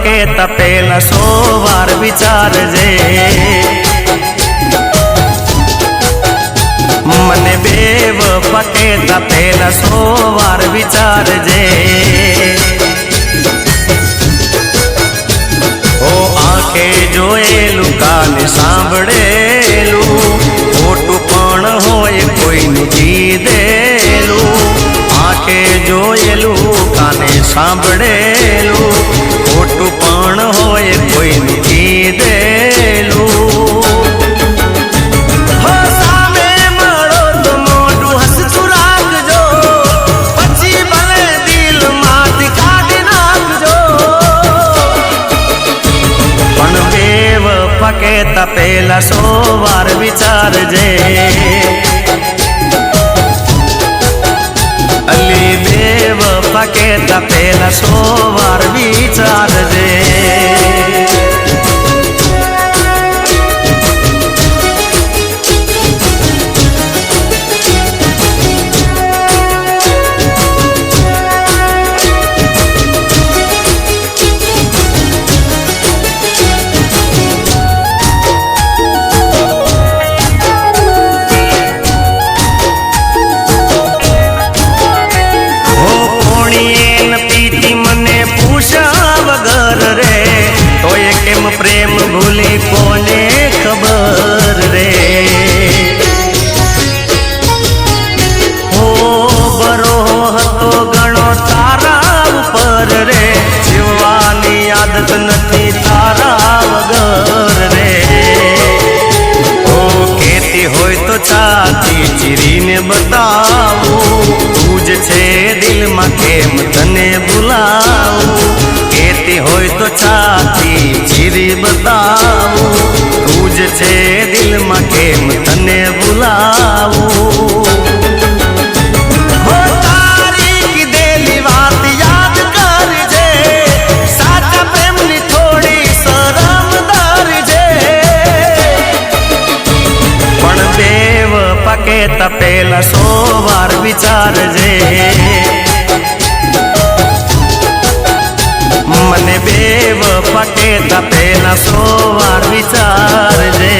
પકે તપેલા 100 વાર વિચારજે મને બેવફા કહેતા પેલા 100 વાર વિચારજે ઓ આંખે જોયેલું કાને સાંભળેલું ખોટું પણ હોય કોઈનું કીધેલું આંખે જોયેલું કાને સાંભળેલું ખોટું પણ હોય કોઈનું કીધેલું કહેતા પેલા 100 વાર વિચારજે અલી બેવફા કહેતા પેલા 100 વાર વિચારજે પ્રેમ ભૂલી કોને ખબર રે હો બરો હતો ઘણો તારા ઉપર રે જીવવાની આદત નથી તારા વગર રે ઓ કહેતી હોય તો છાતી ચીરીને બતાવું તું જ છે દિલમાં કેમ તને ભૂલાવું કહેતી હોય તો છાતી ચીરી બતાવું તું જ છે દિલમાં કેમ તને ભૂલાવું હો તારી કીધેલી વાત યાદ કરજે સાચા પ્રેમની થોડી શરમ ધરજે પણ બેવફા કહેતા પેલા 100 વાર વિચારજે મને બેવફા કહેતા પેલા 100 વાર વિચારજે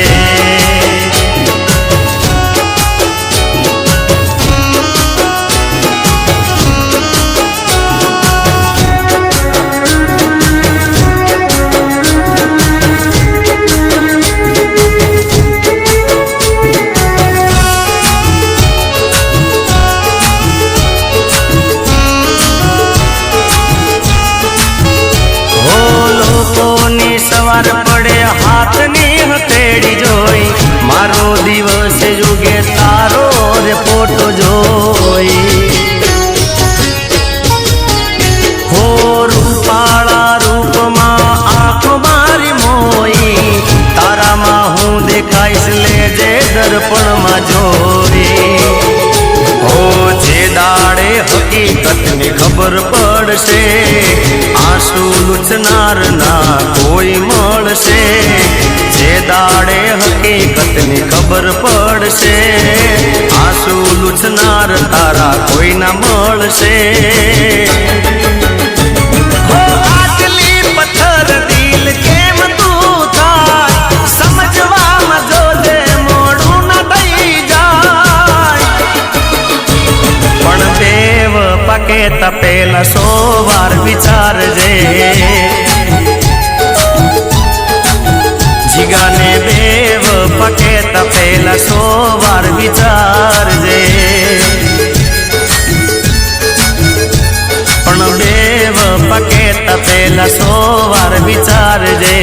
સવાર પડે હાથની હથેળી જોઈ મારો દિવસ જુગે તારો રે ફોટો જોઈ હો રૂપાળા રૂપમાં આંખો મારી મોઈ તારામાં હું દેખાઈશ લેજે દર્પણમાં જોઈ હો જે દાડે હકીકતની ખબર પડશે આંસુ લૂછનાર ના કોઈ મળશે જે દાડે હકીકતની ખબર પડશે આંસુ લૂછનાર તારા કોઈ ના મળશે હો આટલી પથ્થર દિલ કેમ તું થાય સમજવામાં જોજે મોડું ના થઈ જાય પણ બેવફા કહેતા પેલા 100 વાર વિચારજે જીગાને બેવફા કહેતા પેલા 100 વાર વિચારજે પણ બેવફા કહેતા પેલા 100 વાર વિચારજે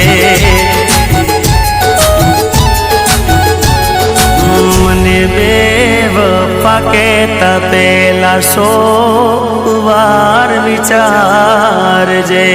મને બેવફા કહેતા પેલા 100 વાર વિચારજે